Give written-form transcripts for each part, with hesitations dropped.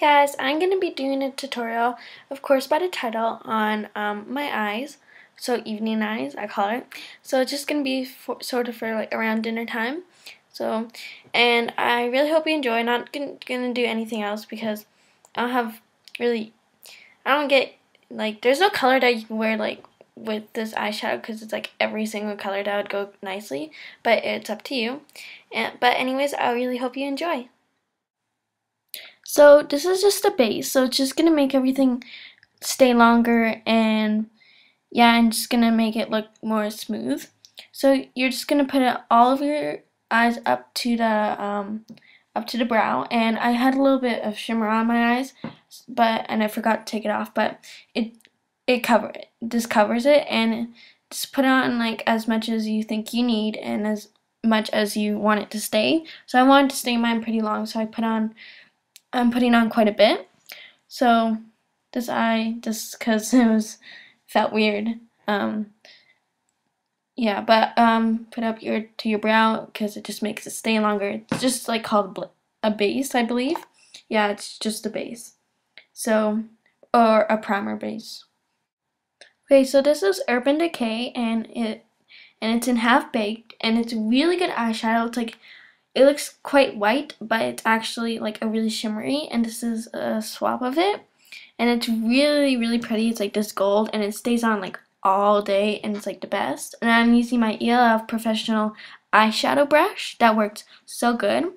guys, I'm going to be doing a tutorial, of course by the title, on my eyes, so evening eyes I call it. So it's just going to be sort of for like around dinner time. So, and I really hope you enjoy. Not going to do anything else because I don't have really, I don't get, like, there's no color that you can wear like with this eyeshadow because it's like every single color that would go nicely, but it's up to you. But anyways, I really hope you enjoy. So this is just a base, so it's just gonna make everything stay longer, and yeah, I'm just gonna make it look more smooth. So you're just gonna put all of your eyes up to the brow, and I had a little bit of shimmer on my eyes, and I forgot to take it off, but this covers it, and just put on like as much as you think you need and as much as you want it to stay. So I wanted to stay mine pretty long, so I'm putting on quite a bit. So this eye, just because felt weird. Yeah, but put up to your brow because it just makes it stay longer. It's just like called a base, I believe. Yeah, it's just a base. So, or a primer base. Okay, so this is Urban Decay, and it's in Half Baked, and it's really good eyeshadow. It's like, it looks quite white, but it's actually like a really shimmery, and this is a swap of it, and it's really pretty. It's like this gold, and it stays on like all day, and it's like the best. And I'm using my ELF Professional eyeshadow brush that works so good.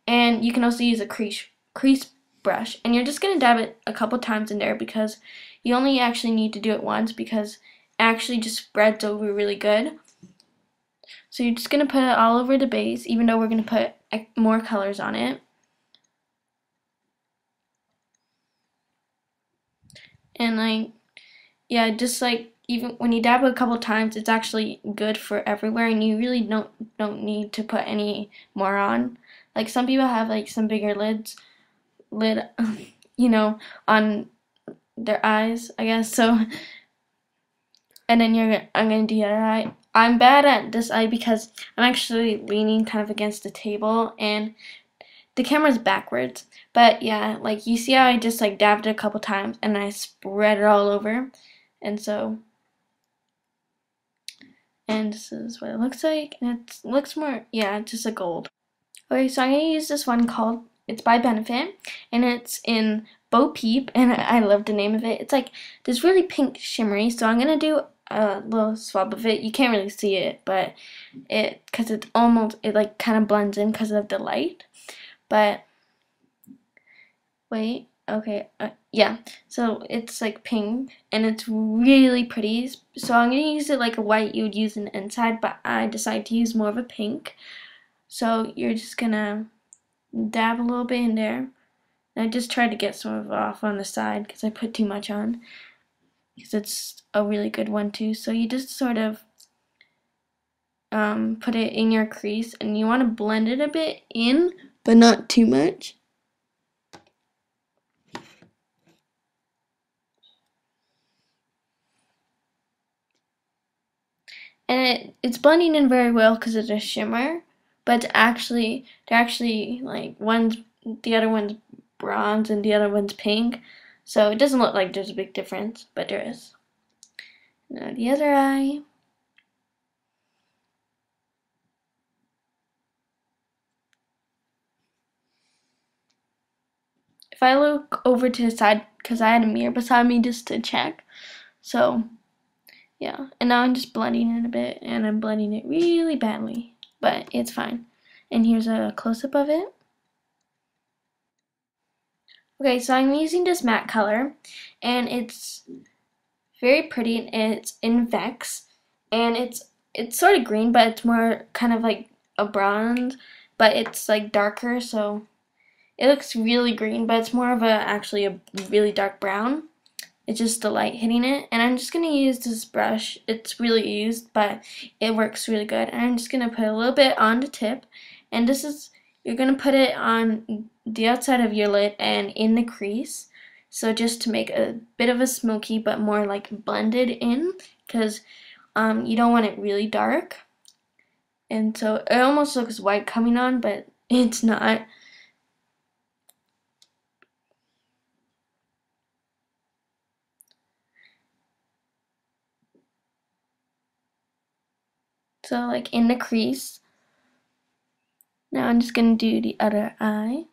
And you can also use a crease brush, and you're just gonna dab it a couple times in there because you only actually need to do it once because it actually just spreads over really good. So you're just going to put it all over the base, even though we're going to put more colors on it. And like, yeah, just like even when you dab it a couple times, it's actually good for everywhere, and you really don't need to put any more on. Like some people have like some bigger lid, you know, on their eyes, I guess. So, and then I'm gonna do the other eye. I'm bad at this eye because I'm actually leaning kind of against the table and the camera's backwards. But yeah, like you see how I just like dabbed it a couple times and I spread it all over. And so, and this is what it looks like. And it looks more, yeah, just a gold. Okay, so I'm gonna use this one called, it's by Benefit, and it's in Bo Peep, and I love the name of it. It's like this really pink shimmery, so I'm gonna do a little swab of it. You can't really see it, but because it like kind of blends in because of the light. But wait, okay, yeah, so it's like pink, and it's really pretty. So I'm gonna use it like a white you would use in the inside, but I decided to use more of a pink. So you're just gonna dab a little bit in there. And I just tried to get some of it off on the side because I put too much on, because it's a really good one too. So you just sort of put it in your crease, and you want to blend it a bit in, but not too much. And it's blending in very well because it's a shimmer, but they're actually like the other one's bronze and the other one's pink, so it doesn't look like there's a big difference, but there is. Now the other eye. If I look over to the side, because I had a mirror beside me just to check, so yeah, and now I'm just blending it a bit, and I'm blending it really badly, but it's fine. And here's a close-up of it. Okay, so I'm using this matte color, and it's very pretty, and it's in Vex, and it's sort of green, but it's more kind of like a bronze, but it's like darker, so it looks really green, but it's more of actually a really dark brown. It's just the light hitting it, and I'm just going to use this brush. It's really used, but it works really good. And I'm just going to put a little bit on the tip, and you're going to put it on the outside of your lid and in the crease. So just to make a bit of a smoky, but more like blended in, because you don't want it really dark. And so it almost looks white coming on, but it's not. So like in the crease. Now I'm just going to do the other eye.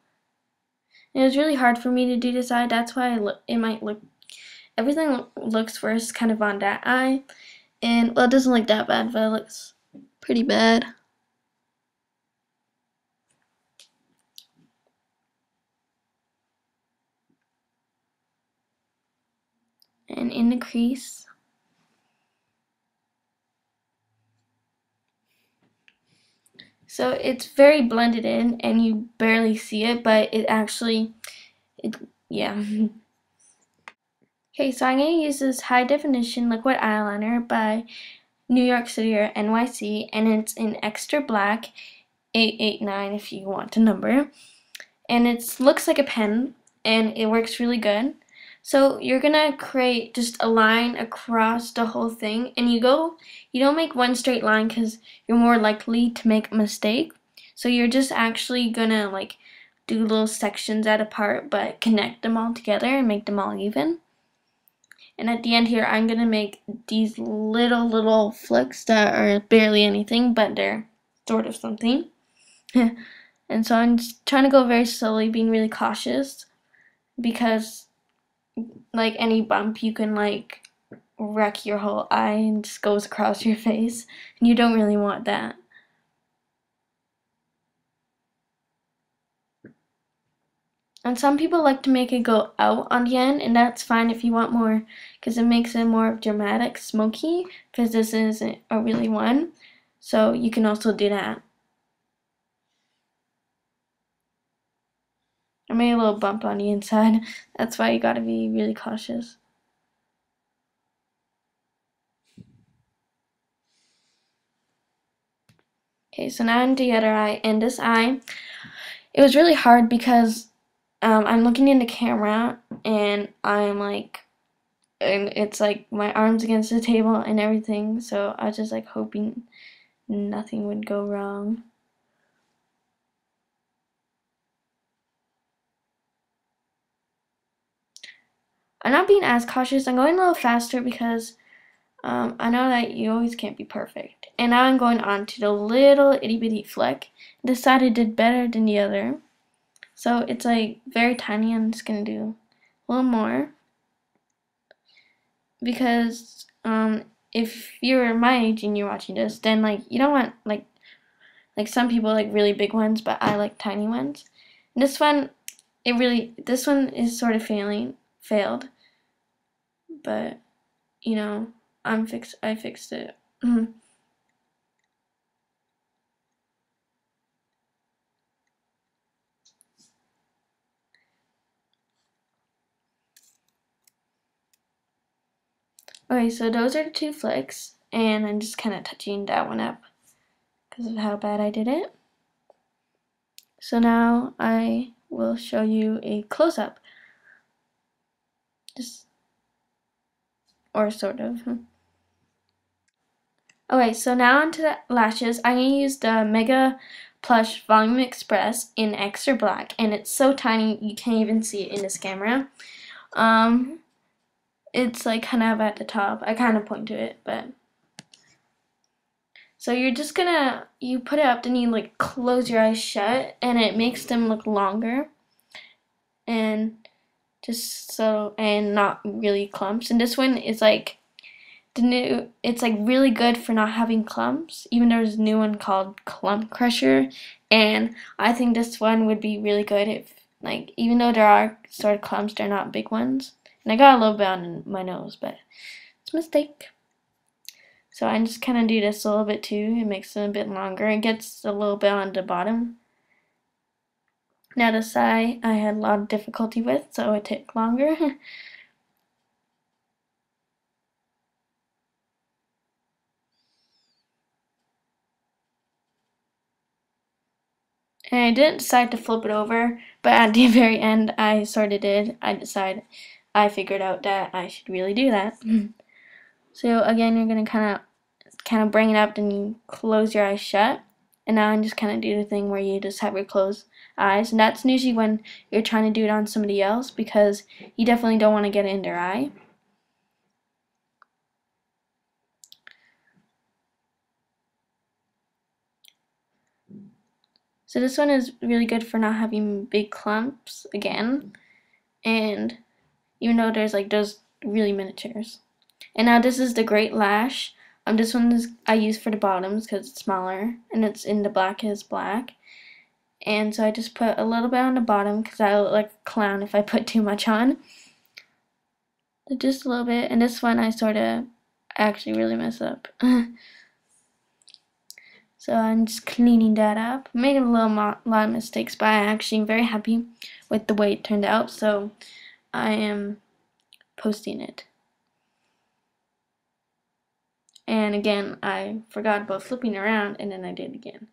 And it was really hard for me to do this eye. That's why it might look, everything looks worse kind of on that eye. And, well, it doesn't look that bad, but it looks pretty bad. And in the crease. So it's very blended in and you barely see it, but it actually, yeah. Okay, so I'm going to use this high definition liquid eyeliner by New York City or NYC, and it's in extra black 889 if you want a number. And it looks like a pen and it works really good. So you're gonna create just a line across the whole thing, and you don't make one straight line because you're more likely to make a mistake. So you're just actually gonna like do little sections at a part but connect them all together and make them all even. And at the end here I'm gonna make these little flicks that are barely anything, but they're sort of something. And so I'm just trying to go very slowly, being really cautious, because like any bump you can like wreck your whole eye and just goes across your face, and you don't really want that. And some people like to make it go out on the end, and that's fine if you want more, because it makes it more dramatic, smoky, because this isn't a really one. So you can also do that. I made a little bump on the inside. That's why you gotta be really cautious. Okay, so now into the other eye, and this eye, it was really hard because I'm looking in the camera and and it's like my arms against the table and everything, so I was just like hoping nothing would go wrong. I'm not being as cautious. I'm going a little faster because I know that you always can't be perfect. And now I'm going on to the little itty bitty fleck. This side I did better than the other. So it's like very tiny. I'm just going to do a little more. Because if you're my age and you're watching this, then like you don't want like some people like really big ones, but I like tiny ones. And this one, this one is sort of failed. But you know, I fixed it. Okay, so those are the two flicks, and I'm just kind of touching that one up because of how bad I did it. So now I will show you a close-up. Just, or sort of. Okay, so now onto the lashes. I'm going to use the Mega Plush Volume Express in Extra Black, and it's so tiny you can't even see it in this camera. It's like kind of at the top. I kind of point to it, but... So you're just gonna, you put it up, then you like close your eyes shut, and it makes them look longer. And just so, and not really clumps. And this one is like, it's like really good for not having clumps. Even there's a new one called Clump Crusher, and I think this one would be really good if, like, even though there are sort of clumps, they're not big ones. And I got a little bit on my nose, but it's a mistake. So I just kind of do this a little bit too. It makes it a bit longer. It gets a little bit on the bottom. Now this eye I had a lot of difficulty with, so it took longer. And I didn't decide to flip it over, but at the very end I sort of did. I figured out that I should really do that. So again, you're gonna kind of bring it up, then you close your eyes shut. And now I'm just kind of do the thing where you just have your closed eyes, and that's usually when you're trying to do it on somebody else because you definitely don't want to get it in their eye. So this one is really good for not having big clumps again, and even though there's like those really miniatures. And now this is the Great Lash. This one is I use for the bottoms because it's smaller and it's in the blackest black. And so I just put a little bit on the bottom because I look like a clown if I put too much on. Just a little bit. And this one I sort of actually really mess up. So I'm just cleaning that up. Made a lot of mistakes, but I actually am very happy with the way it turned out. So I am posting it. And again, I forgot about flipping around, and then I did again.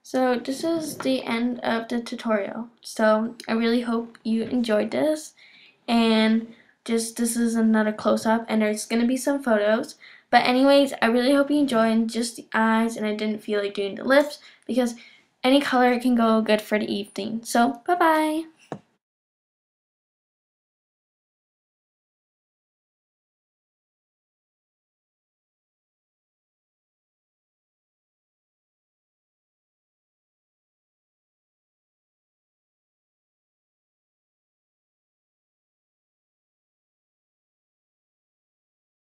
So this is the end of the tutorial. So I really hope you enjoyed this, and just this is another close-up, and there's gonna be some photos. But anyways, I really hope you enjoyed just the eyes, and I didn't feel like doing the lips because any color can go good for the evening. So bye bye.